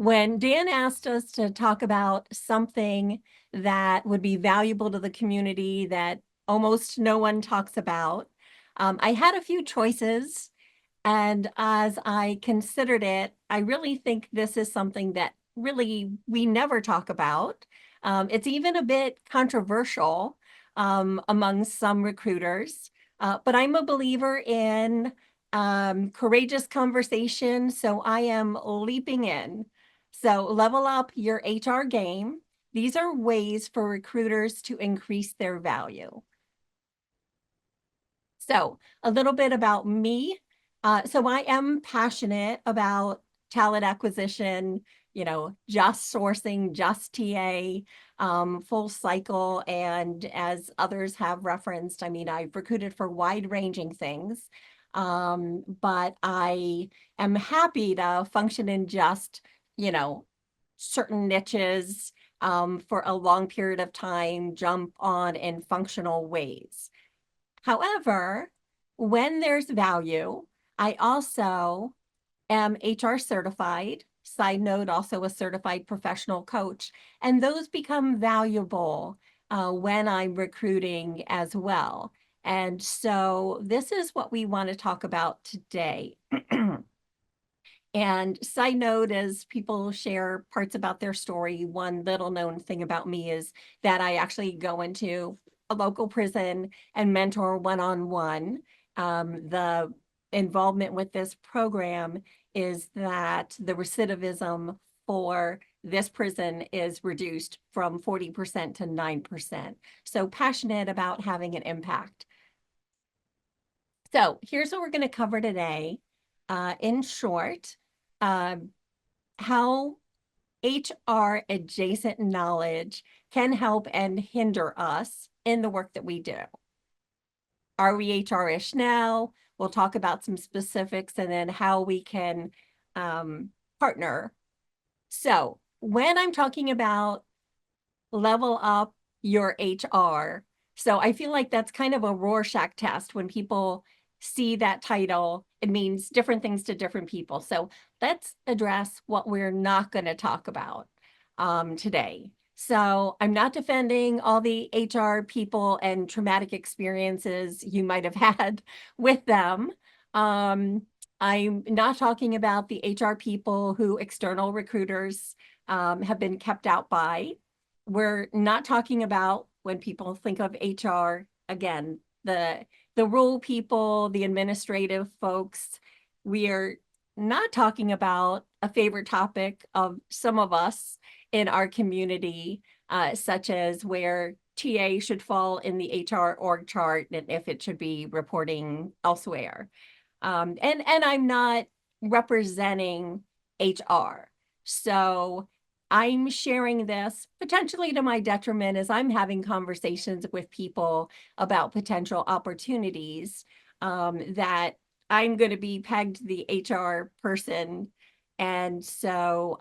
When Dan asked us to talk about something that would be valuable to the community that almost no one talks about, I had a few choices. And as I considered it, I really think this is something that really we never talk about. It's even a bit controversial among some recruiters, but I'm a believer in courageous conversation, so I am leaping in. So level up your HR game. These are ways for recruiters to increase their value. So a little bit about me. So I am passionate about talent acquisition, just sourcing, just TA, full cycle. And as others have referenced, I mean, I've recruited for wide-ranging things, but I am happy to function in just, you know, certain niches for a long period of time, jump on in functional ways. However, when there's value, I also am HR certified. Side note, also a certified professional coach. And those become valuable when I'm recruiting as well. And so this is what we want to talk about today. And side note, as people share parts about their story, one little known thing about me is that I actually go into a local prison and mentor one-on-one. The involvement with this program is that the recidivism for this prison is reduced from 40% to 9%. So passionate about having an impact. So here's what we're going to cover today. In short, uh, how HR adjacent knowledge can help and hinder us in the work that we do. Are we HR-ish now? We'll talk about some specifics and then how we can partner. So when I'm talking about level up your HR. So I feel like that's kind of a Rorschach test. When people see that title, it means different things to different people. So let's address what we're not going to talk about today. So I'm not defending all the HR people and traumatic experiences you might have had with them. I'm not talking about the HR people who external recruiters have been kept out by. We're not talking about, when people think of HR, again, the rule people, the administrative folks. We are not talking about a favorite topic of some of us in our community, such as where TA should fall in the HR org chart and if it should be reporting elsewhere. And I'm not representing HR. So I'm sharing this potentially to my detriment as I'm having conversations with people about potential opportunities that I'm going to be pegged the HR person. And so,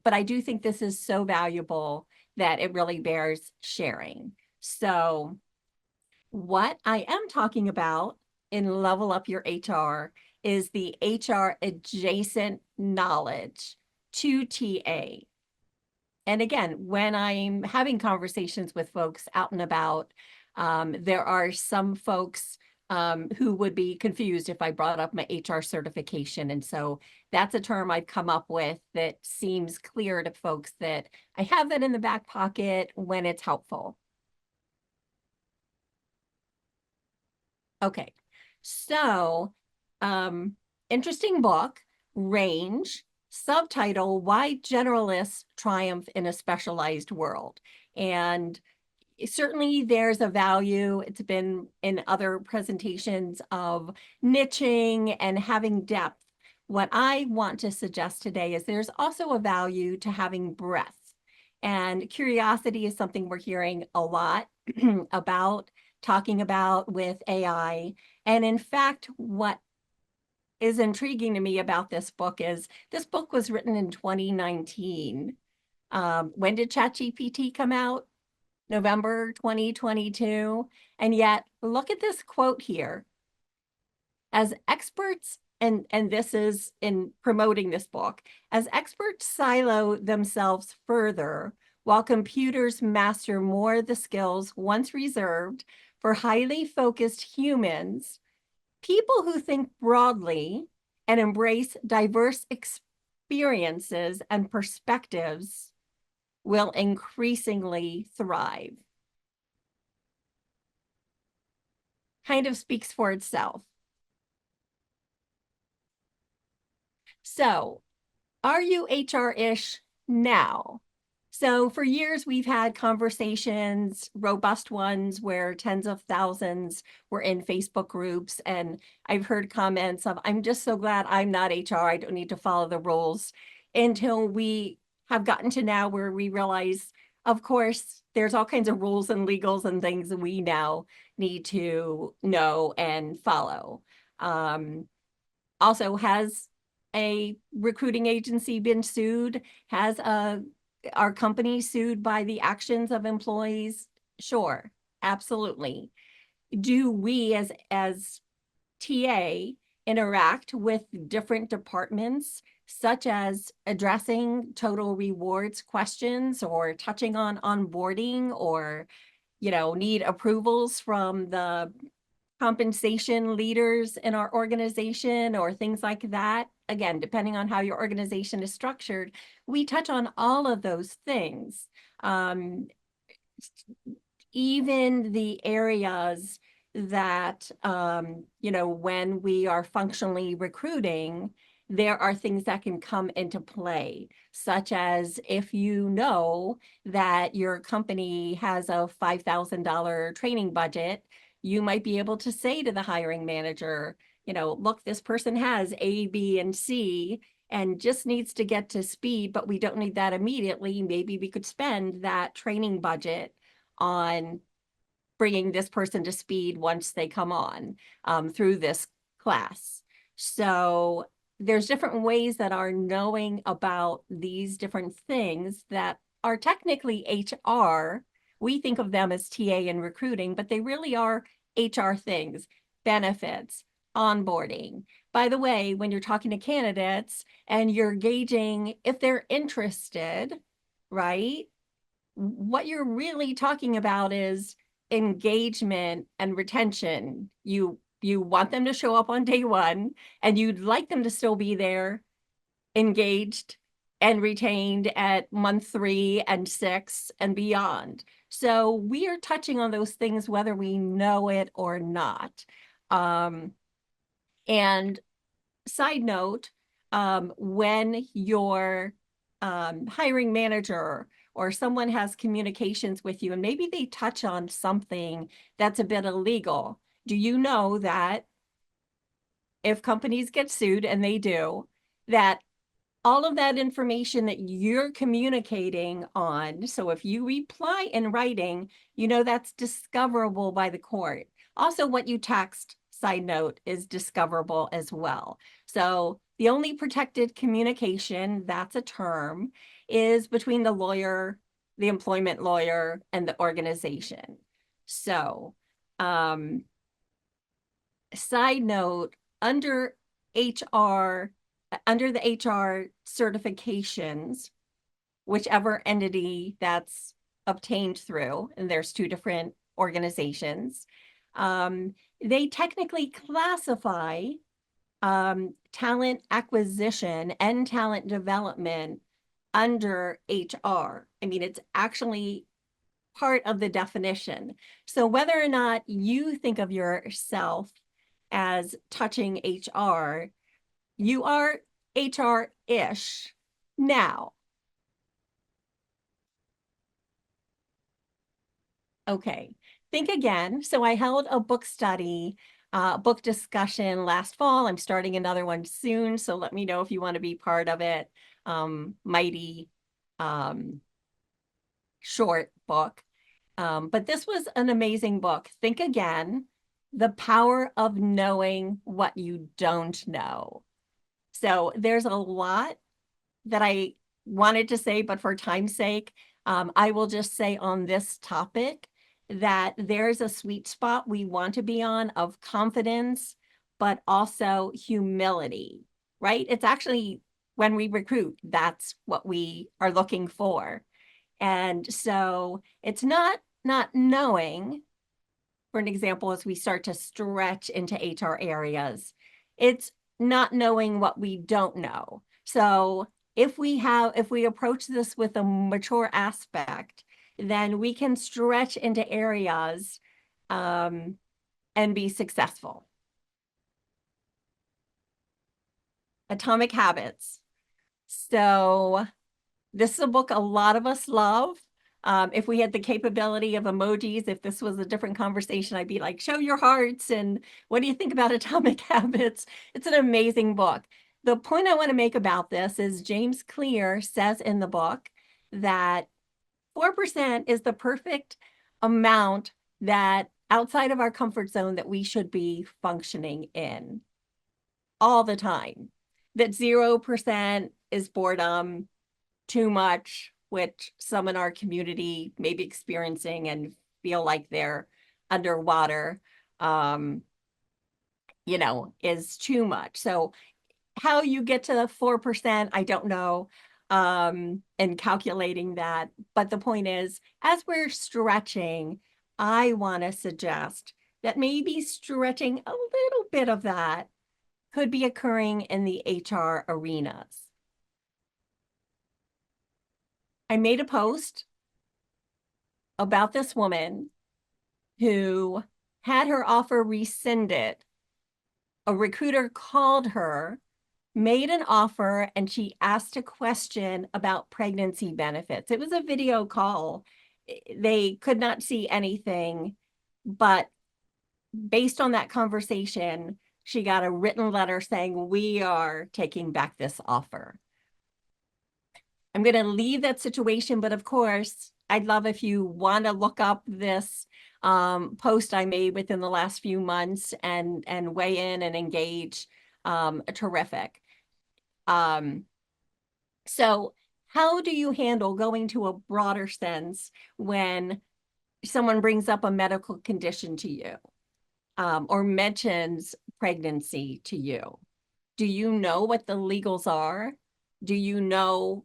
but I do think this is so valuable that it really bears sharing. So what I am talking about in Level Up Your HR is the HR adjacent knowledge to TA. And again, when I'm having conversations with folks out and about, there are some folks who would be confused if I brought up my HR certification. And so that's a term I've come up with that seems clear to folks that I have that in the back pocket when it's helpful. Okay, so interesting book, Range, subtitle, Why Generalists Triumph in a Specialized World. And certainly there's a value, it's been in other presentations, of niching and having depth. What I want to suggest today is there's also a value to having breadth. And curiosity is something we're hearing a lot about, talking about with AI. And in fact, what is intriguing to me about this book is this book was written in 2019. When did ChatGPT come out? November 2022. And yet, look at this quote here. As experts and this is in promoting this book, as experts silo themselves further, while computers master more of the skills once reserved for highly focused humans, people who think broadly and embrace diverse experiences and perspectives will increasingly thrive. Kind of speaks for itself. So, are you HR-ish now? So for years, we've had conversations, robust ones, where tens of thousands were in Facebook groups. And I've heard comments of, I'm just so glad I'm not HR. I don't need to follow the rules, until we have gotten to now where we realize, of course, there's all kinds of rules and legals and things that we now need to know and follow. Also, has a recruiting agency been sued? Has our company sued by the actions of employees? Sure, absolutely. Do we as TA interact with different departments, such as addressing total rewards questions or touching on onboarding, or need approvals from the compensation leaders in our organization or things like that? Again, depending on how your organization is structured, we touch on all of those things. Even the areas that, when we are functionally recruiting, there are things that can come into play, such as if you know that your company has a $5,000 training budget, you might be able to say to the hiring manager, look, this person has A, B, and C, and just needs to get to speed, but we don't need that immediately. Maybe we could spend that training budget on bringing this person to speed once they come on through this class. So there's different ways that are knowing about these different things that are technically HR. We think of them as TA and recruiting, but they really are HR things: benefits, onboarding. By the way, when you're talking to candidates and you're gauging if they're interested, right? What you're really talking about is engagement and retention. You want them to show up on day one, and you'd like them to still be there, engaged and retained at month 3 and 6 and beyond. So we are touching on those things whether we know it or not. And side note, when your hiring manager or someone has communications with you and maybe they touch on something that's a bit illegal, do you know that if companies get sued, and they do, that all of that information that you're communicating on, so if you reply in writing, that's discoverable by the court. Also, what you text, side note, is discoverable as well. So the only protected communication, that's a term, is between the lawyer, the employment lawyer, and the organization. So side note, under HR, under the HR certifications, whichever entity that's obtained through, and there's 2 different organizations, they technically classify talent acquisition and talent development under HR. I mean, it's actually part of the definition. So whether or not you think of yourself as touching HR, you are HR-ish now. Okay, think again. So I held a book study, book discussion last fall. I'm starting another one soon, so let me know if you want to be part of it. Mighty short book. But this was an amazing book. Think again, the power of knowing what you don't know. So there's a lot that I wanted to say, but for time's sake, I will just say on this topic that there's a sweet spot we want to be on of confidence, but also humility, right? It's actually when we recruit, that's what we are looking for. And so it's not knowing, for an example, as we start to stretch into HR areas, it's not knowing what we don't know. So if we approach this with a mature aspect, then we can stretch into areas and be successful. Atomic Habits. So this is a book a lot of us love. If we had the capability of emojis, if this was a different conversation, I'd be like, show your hearts. And what do you think about Atomic Habits? It's an amazing book. The point I want to make about this is James Clear says in the book that 4% is the perfect amount that outside of our comfort zone that we should be functioning in all the time. That 0% is boredom, too much, which some in our community may be experiencing and feel like they're underwater, um, is too much. So how you get to the 4%, I don't know, and calculating that. But the point is, as we're stretching, I want to suggest that maybe stretching a little bit of that could be occurring in the HR arenas. I made a post about this woman who had her offer rescinded. A recruiter called her, made an offer, and she asked a question about pregnancy benefits. It was a video call. They could not see anything, but based on that conversation, she got a written letter saying, we are taking back this offer. I'm going to leave that situation, but of course, I'd love if you want to look up this post I made within the last few months and weigh in and engage. Terrific. Um, so how do you handle going to a broader sense when someone brings up a medical condition to you or mentions pregnancy to you? Do you know what the legals are? Do you know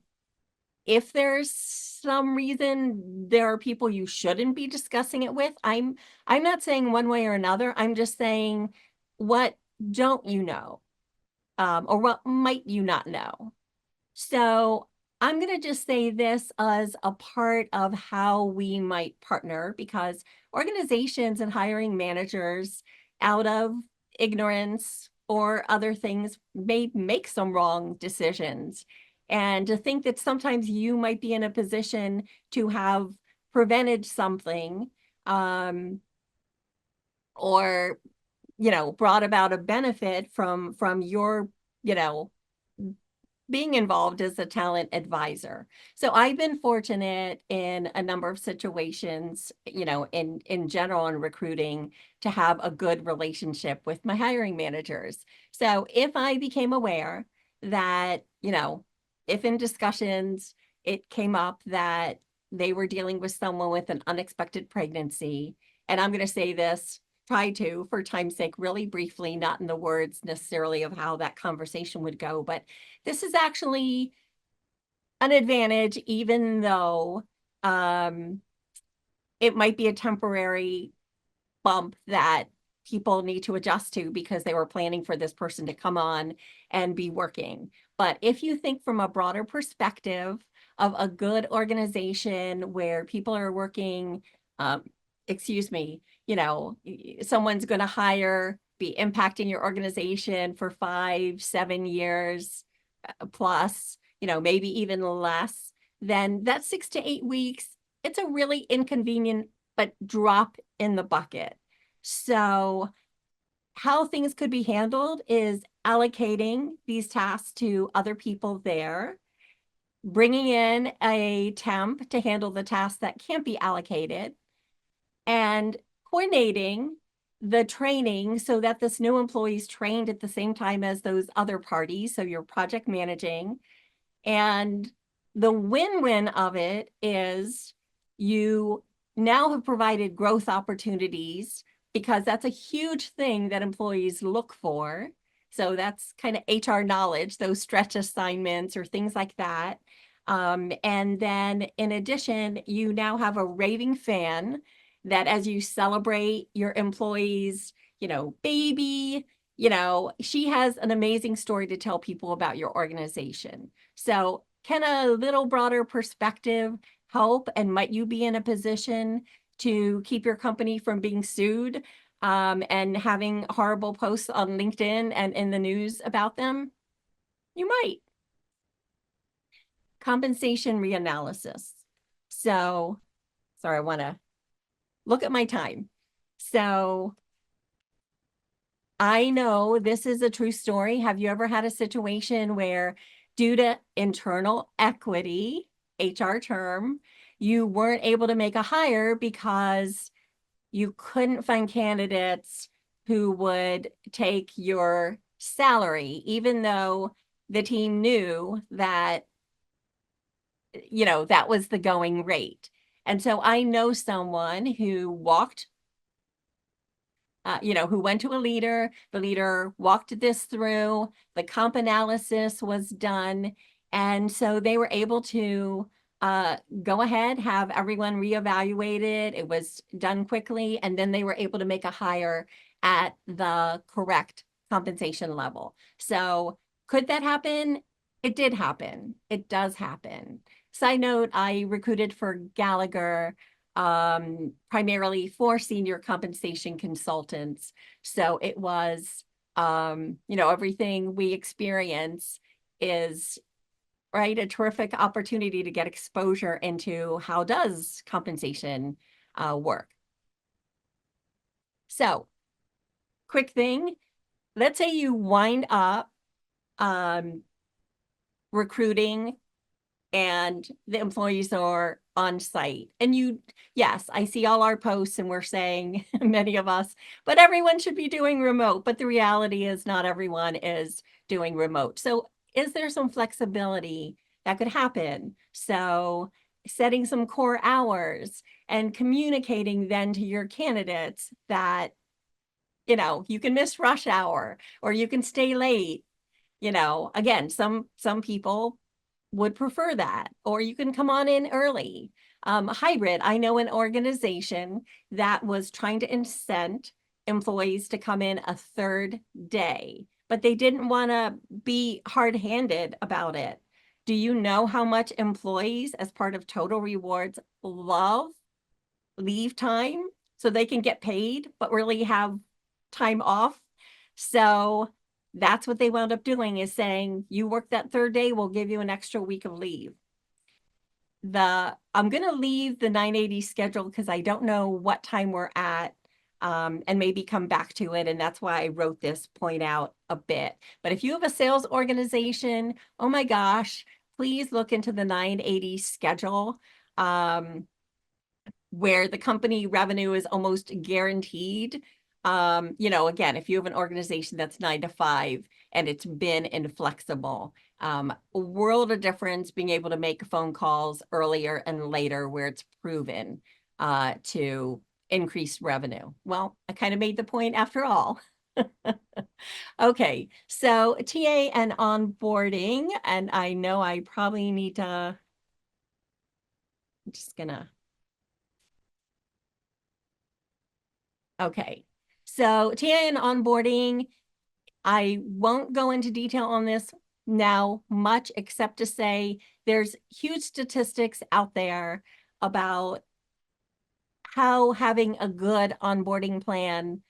if there's some reason there are people you shouldn't be discussing it with? I'm not saying one way or another. I'm just saying, what don't you know? Or what might you not know? So I'm going to just say this as a part of how we might partner, because organizations and hiring managers, out of ignorance or other things, may make some wrong decisions. And to think that sometimes you might be in a position to have prevented something, or brought about a benefit from your you know being involved as a talent advisor. So I've been fortunate in a number of situations, in general in recruiting, to have a good relationship with my hiring managers. So if I became aware that, if in discussions it came up that they were dealing with someone with an unexpected pregnancy, and I'm going to say this, try to, for time's sake, really briefly, not in the words necessarily of how that conversation would go, but this is actually an advantage, even though it might be a temporary bump that people need to adjust to because they were planning for this person to come on and be working. But if you think from a broader perspective of a good organization where people are working, excuse me, someone's going to be impacting your organization for 5-7 years plus, maybe even less, then that 6 to 8 weeks, it's a really inconvenient but drop in the bucket. So how things could be handled is allocating these tasks to other people there, bringing in a temp to handle the tasks that can't be allocated, and coordinating the training so that this new employee is trained at the same time as those other parties. So you're project managing. And the win-win of it is you now have provided growth opportunities because that's a huge thing that employees look for. So that's kind of HR knowledge, those stretch assignments or things like that. And then in addition, you now have a raving fan that as you celebrate your employees, baby, she has an amazing story to tell people about your organization. So can a little broader perspective help? And might you be in a position to keep your company from being sued and having horrible posts on LinkedIn and in the news about them? You might. Compensation reanalysis. So, sorry, I want to look at my time. So, I know this is a true story. Have you ever had a situation where, due to internal equity, HR term, you weren't able to make a hire because you couldn't find candidates who would take your salary, even though the team knew that, that was the going rate? And so I know someone who walked who went to a leader. The leader walked this through. The comp analysis was done. And so they were able to go ahead, have everyone reevaluated. It was done quickly. And then they were able to make a hire at the correct compensation level. So could that happen? It did happen. It does happen. Side note, I recruited for Gallagher primarily for senior compensation consultants. So it was, everything we experience is right a terrific opportunity to get exposure into how does compensation work. So, quick thing, let's say you wind up um, recruiting and the employees are on site. And yes, I see all our posts and we're saying, many of us, but everyone should be doing remote. But the reality is not everyone is doing remote. So is there some flexibility that could happen? So setting some core hours and communicating then to your candidates that, you can miss rush hour or you can stay late. Again, some people would prefer that, or you can come on in early. Hybrid, I know an organization that was trying to incent employees to come in a third day, but they didn't want to be hard-handed about it. Do you know how much employees, as part of total rewards, love leave time so they can get paid, but really have time off? So that's what they wound up doing, is saying, you work that third day, we'll give you an extra week of leave. I'm going to leave the 980 schedule because I don't know what time we're at, and maybe come back to it. And that's why I wrote this point out a bit. But if you have a sales organization, oh my gosh, please look into the 980 schedule. Where the company revenue is almost guaranteed. Again, if you have an organization that's 9 to 5 and it's been inflexible, a world of difference being able to make phone calls earlier and later where it's proven to increase revenue. Well, I kind of made the point after all. Okay, so TA and onboarding, and I know I probably need to, I'm just gonna, okay. So TA and onboarding, I won't go into detail on this now much, except to say there's huge statistics out there about how having a good onboarding plan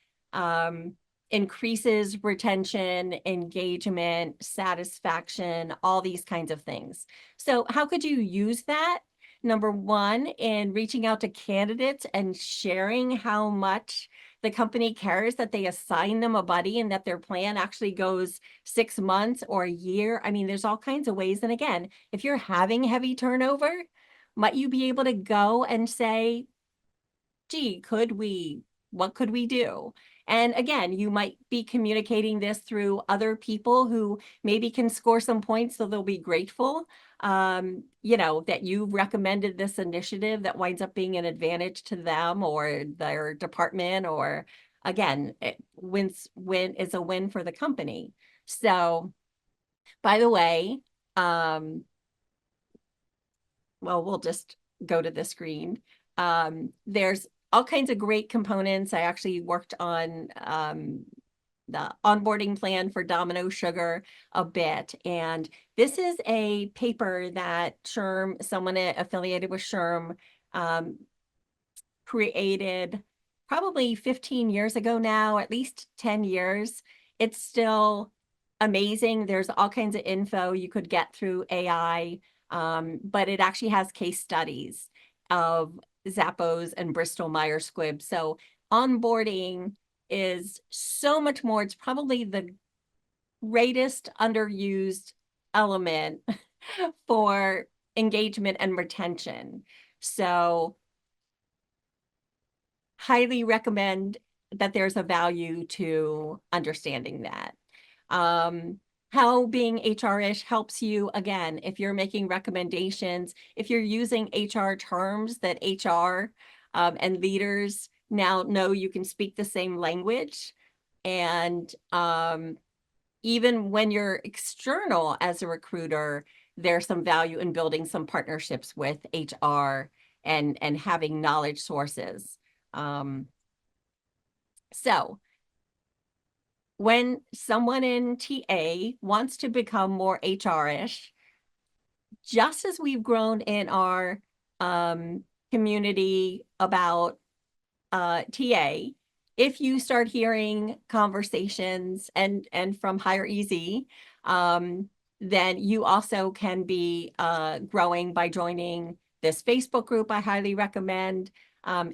increases retention, engagement, satisfaction, all these kinds of things. So how could you use that? Number one, in reaching out to candidates and sharing how much the company cares that they assign them a buddy and that their plan actually goes 6 months or a year. I mean, there's all kinds of ways. And again, if you're having heavy turnover, might you be able to go and say, gee, what could we do? And again, you might be communicating this through other people who maybe can score some points, so they'll be grateful, that you recommended this initiative that winds up being an advantage to them or their department or again, win is a win for the company. So, by the way, um, well, we'll just go to the screen. There's all kinds of great components. I actually worked on the onboarding plan for Domino Sugar a bit. And this is a paper that SHRM, someone affiliated with SHRM, um, created probably 15 years ago now, at least 10 years. It's still amazing. There's all kinds of info you could get through AI, but it actually has case studies of Zappos and Bristol Myers Squibb. So onboarding is so much more. It's probably the greatest underused element for engagement and retention. So highly recommend that there's a value to understanding that. Um, how being HR-ish helps you, again, if you're making recommendations, if you're using HR terms that HR and leaders now know you can speak the same language. And even when you're external as a recruiter, there's some value in building some partnerships with HR and having knowledge sources. Um, so when someone in TA wants to become more HR-ish, just as we've grown in our community about TA, if you start hearing conversations and from Hire Easy, then you also can be growing by joining this Facebook group. I highly recommend.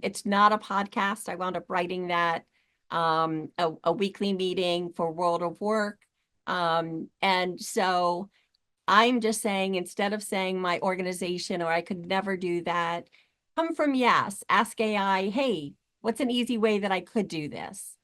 It's not a podcast. I wound up writing that, a weekly meeting for World of Work. And so I'm just saying, instead of saying my organization or I could never do that, come from yes, ask AI, hey, what's an easy way that I could do this?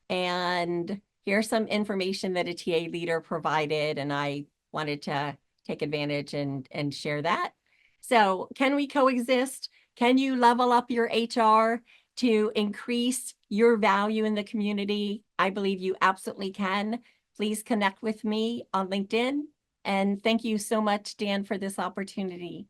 And here's some information that a TA leader provided, and I wanted to take advantage and share that. So can we coexist? Can you level up your HR to increase your value in the community? I believe you absolutely can. Please connect with me on LinkedIn. And thank you so much, Dan, for this opportunity.